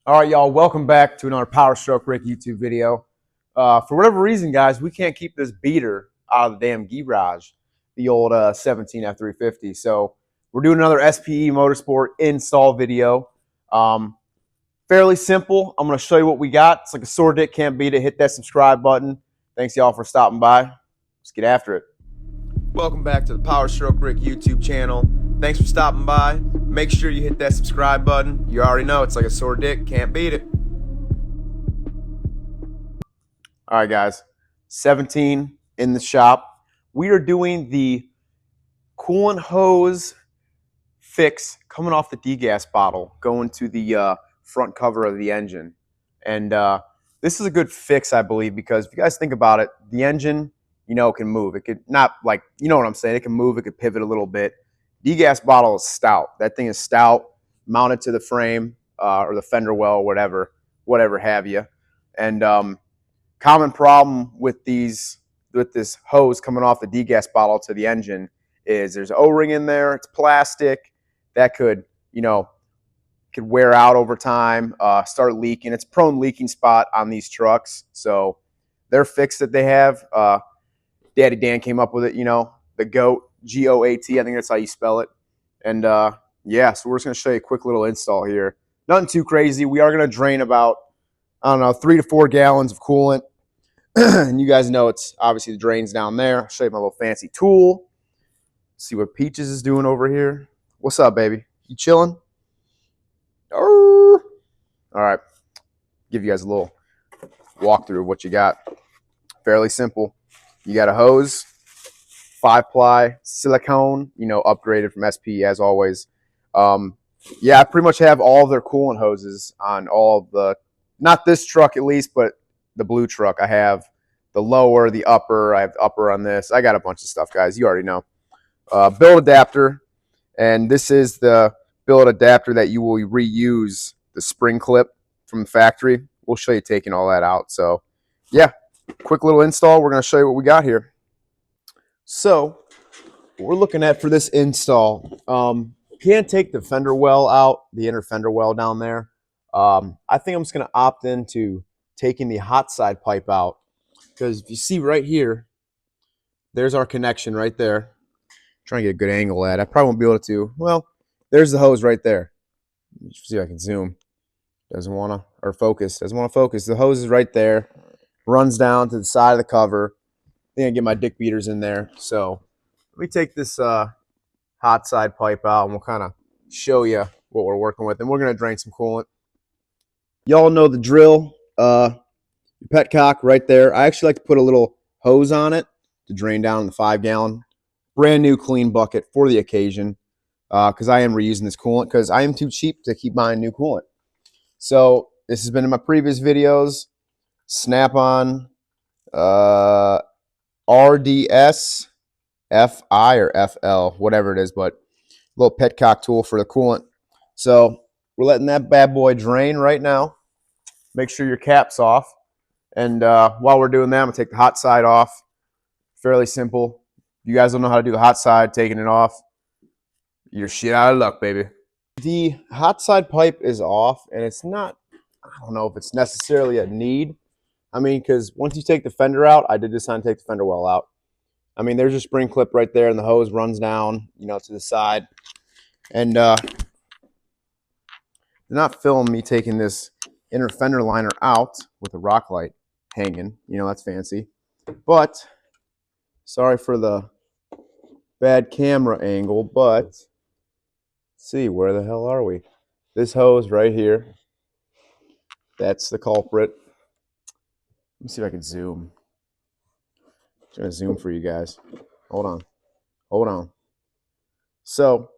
All right, y'all, welcome back to another Powerstrokerick YouTube video. For whatever reason, guys, we can't keep this beater out of the damn garage, the old 17 F350. So we're doing another SPE Motorsport install video. Fairly simple. I'm going to show you what we got. It's like a sore dick, can't beat it. Hit that subscribe button. Thanks, y'all, for stopping by. Let's get after it. Welcome back to the Powerstrokerick YouTube channel. Thanks for stopping by. Make sure you hit that subscribe button. You already know it's like a sore dick, can't beat it. All right, guys, 17 in the shop. We are doing the coolant hose fix coming off the Degas bottle, going to the front cover of the engine. And this is a good fix, I believe, because if you guys think about it, the engine, you know, can move. It could not, like, you know what I'm saying, it can move, it could pivot a little bit. Degas bottle is stout. That thing is stout, mounted to the frame or the fender well, whatever have you. And common problem with this hose coming off the degas bottle to the engine is there's O-ring in there. It's plastic that could wear out over time, start leaking. It's a prone leaking spot on these trucks. So their fix that they have, Daddy Dan came up with it. You know, the GOAT, G-O-A-T. I think that's how you spell it. And yeah, so we're just gonna show you a quick little install here. Nothing too crazy. We are gonna drain about, I don't know, 3 to 4 gallons of coolant. And you guys know it's obviously the drains down there. I'll show you my little fancy tool. See what Peaches is doing over here. What's up, baby? You chilling? All right. Give you guys a little walkthrough of what you got. Fairly simple. You got a hose, 5-ply silicone, you know, upgraded from SPE as always. Yeah, I pretty much have all of their coolant hoses on all of the, not this truck at least, but the blue truck. I have the lower, the upper. I have the upper on this. I got a bunch of stuff, guys. You already know. Build adapter, and this is the build adapter that you will reuse the spring clip from the factory. We'll show you taking all that out. So, yeah, quick little install. We're going to show you what we got here. So, what we're looking at for this install, can't take the fender well out, the inner fender well down there. I think I'm just going to opt into taking the hot side pipe out, because if you see right here, there's our connection right there. I'm trying to get a good angle at it. I probably won't be able to. Well, there's the hose right there. Let's see if I can zoom. Doesn't want to, or focus. Doesn't want to focus. The hose is right there. Runs down to the side of the cover. I think I get my dick beaters in there. So let me take this hot side pipe out, and we'll kind of show you what we're working with. And we're going to drain some coolant. Y'all know the drill. Your petcock right there. I actually like to put a little hose on it to drain down the 5-gallon. Brand new clean bucket for the occasion, because I am reusing this coolant because I am too cheap to keep buying new coolant. So this has been in my previous videos. Snap-on RDS FI or FL, whatever it is, but a little petcock tool for the coolant. So we're letting that bad boy drain right now. Make sure your cap's off. And while we're doing that, I'm going to take the hot side off. Fairly simple. If you guys don't know how to do the hot side, taking it off, you're shit out of luck, baby. The hot side pipe is off, and it's not, I don't know if it's necessarily a need. I mean, because once you take the fender out, I did decide to take the fender well out. I mean, there's a spring clip right there, and the hose runs down, you know, to the side. And they're not filming me taking this inner fender liner out with a rock light hanging. You know, that's fancy. But sorry for the bad camera angle, but let's see, where the hell are we? This hose right here, that's the culprit. Let me see if I can zoom. I'm trying to zoom for you guys. Hold on. So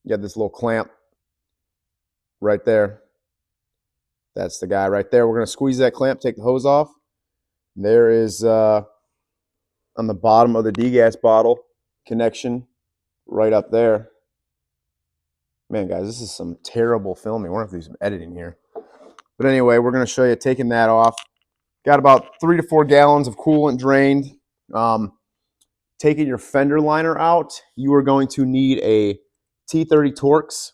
you got this little clamp right there. That's the guy right there. We're going to squeeze that clamp, take the hose off. There is on the bottom of the degas bottle connection right up there. Man, guys, this is some terrible filming. We're going to have to do some editing here. But anyway, we're going to show you taking that off. Got about 3 to 4 gallons of coolant drained. Taking your fender liner out, you are going to need a T30 Torx,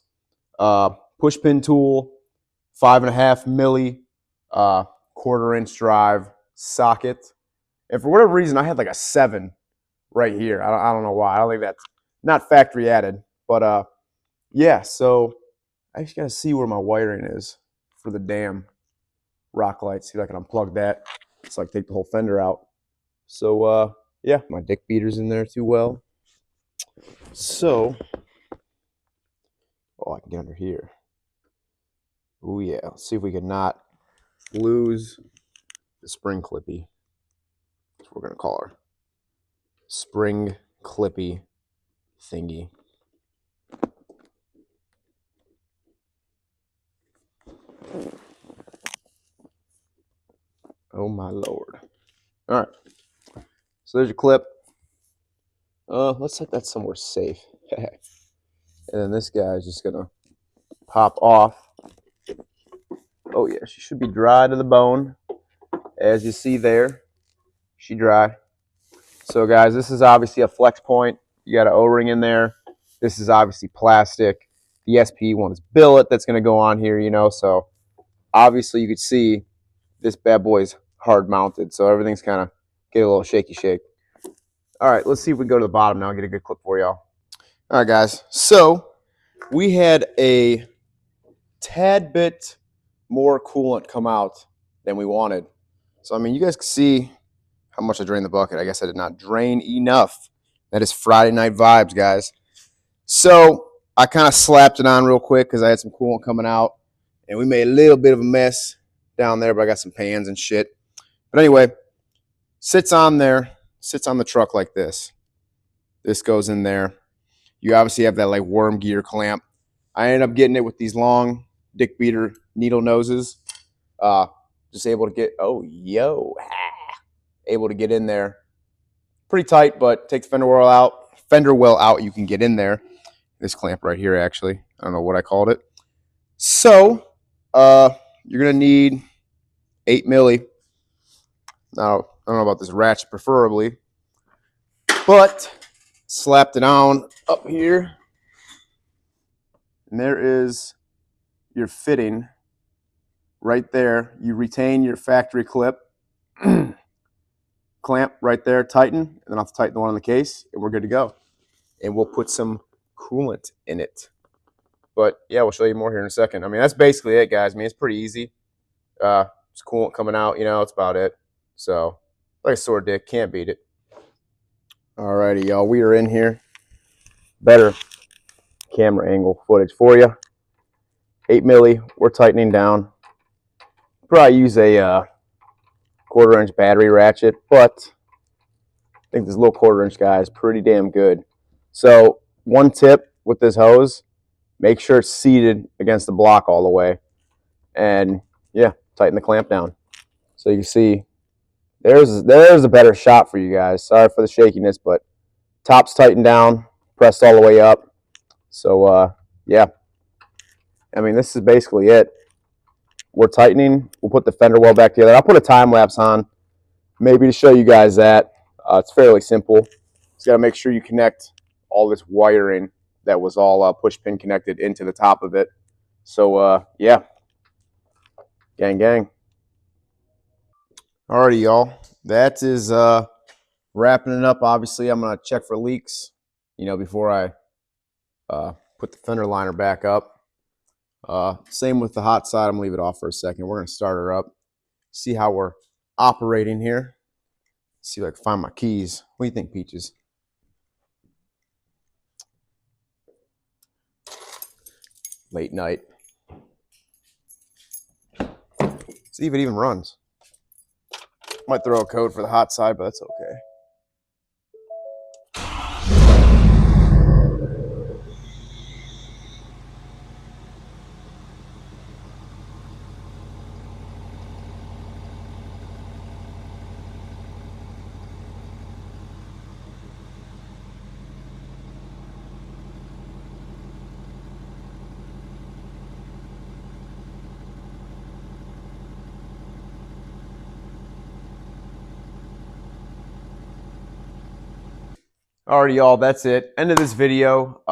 push pin tool, 5.5 milli, 1/4-inch drive socket. And for whatever reason, I had like a 7 right here. I don't know why. I don't think that's not factory added. But yeah, so I just gotta see where my wiring is for the damn rock light. See if I can unplug that. It's like take the whole fender out. So yeah, my dick beater's in there too well. So, oh, I can get under here. Oh yeah, let's see if we can not lose the spring clippy. That's what we're gonna call her. Spring clippy thingy. Oh my lord. All right. So there's your clip. Let's set that somewhere safe. And then this guy is just gonna pop off. Oh yeah, she should be dry to the bone. As you see there, she dry. So guys, this is obviously a flex point. You got an O-ring in there. This is obviously plastic. The SPE one is billet that's gonna go on here, you know, so obviously you could see this bad boy's hard mounted. So everything's kind of get a little shaky shake. All right, let's see if we can go to the bottom now and get a good clip for y'all. All right, guys. So we had a tad bit more coolant come out than we wanted. So, I mean, you guys can see how much I drained the bucket. I guess I did not drain enough. That is Friday night vibes, guys. So I kind of slapped it on real quick because I had some coolant coming out. And we made a little bit of a mess down there, but I got some pans and shit. But anyway, sits on there, sits on the truck like this. This goes in there. You obviously have that like worm gear clamp. I ended up getting it with these long dick beater needle noses. Just able to get, able to get in there. Pretty tight, but take the fender well out. You can get in there. This clamp right here, actually. I don't know what I called it. So, you're going to need 8 milli. Now, I don't know about this ratchet preferably, but slapped it on up here. And there is your fitting right there. You retain your factory clip. Clamp right there, tighten, and then I'll have to tighten the one on the case, and we're good to go. And we'll put some coolant in it. But yeah, we'll show you more here in a second. I mean, that's basically it, guys. I mean, it's pretty easy. It's coolant coming out, you know, that's about it. So, like a sore dick, can't beat it. Alrighty, y'all, we are in here. Better camera angle footage for you. 8 milli, we're tightening down. Probably use a 1/4-inch battery ratchet, but I think this little 1/4-inch guy is pretty damn good. So one tip with this hose, make sure it's seated against the block all the way. And yeah, tighten the clamp down. So you can see there's a better shot for you guys. Sorry for the shakiness, but top's tightened down, pressed all the way up. So yeah, I mean, this is basically it. We're tightening. We'll put the fender well back together. I'll put a time lapse on, maybe to show you guys that. It's fairly simple. Just got to make sure you connect all this wiring that was all push pin connected into the top of it. So yeah, gang gang. Alrighty, y'all. That is wrapping it up. Obviously, I'm gonna check for leaks, you know, before I put the fender liner back up. Same with the hot side. I'm gonna leave it off for a second. We're gonna start her up, see how we're operating here. See if I can find my keys. What do you think, Peaches? Late night. See if it even runs. Might throw a code for the hot side, but that's okay. Alrighty, y'all, that's it. End of this video.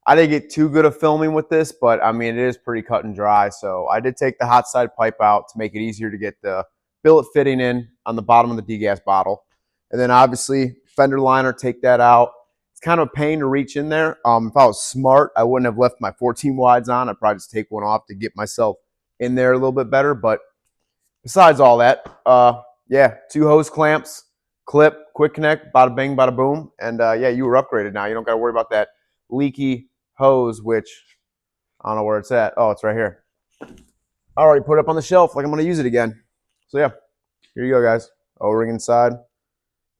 I didn't get too good of filming with this, but I mean, it is pretty cut and dry. So I did take the hot side pipe out to make it easier to get the billet fitting in on the bottom of the Degas bottle. And then obviously fender liner, take that out. It's kind of a pain to reach in there. If I was smart, I wouldn't have left my 14 wides on. I'd probably just take one off to get myself in there a little bit better. But besides all that, yeah, 2 hose clamps, clip, quick connect, bada bing, bada boom. And yeah, you were upgraded now. You don't got to worry about that leaky hose, which I don't know where it's at. Oh, it's right here. I already put it up on the shelf like I'm going to use it again. So yeah, here you go, guys. O-ring inside,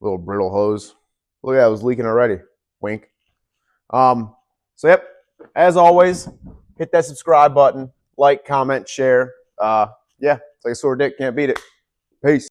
little brittle hose. Look at that, it was leaking already. Wink. So yep, as always, hit that subscribe button, like, comment, share. Yeah, it's like a sore dick, can't beat it. Peace.